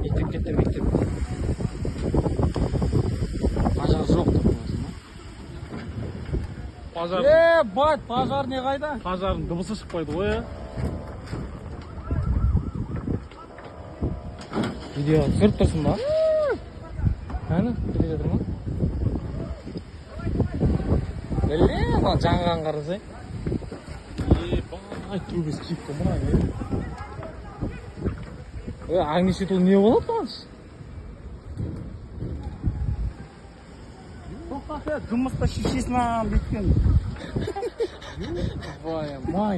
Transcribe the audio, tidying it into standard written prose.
Мектепке мектеп. Пожар жоқ деп қоясың ба? Пожар. Бать, пожар не қайда? Пожардың дыбысы шықпайды ғой, Видео түсіріп тұрсың ба? Әні, келе жатыр ма? Мына жаңған қарасай. Бай, трубец киіп тұр Огнесветил не болады оған? Жұмыста шешесін ағам беткен. Май,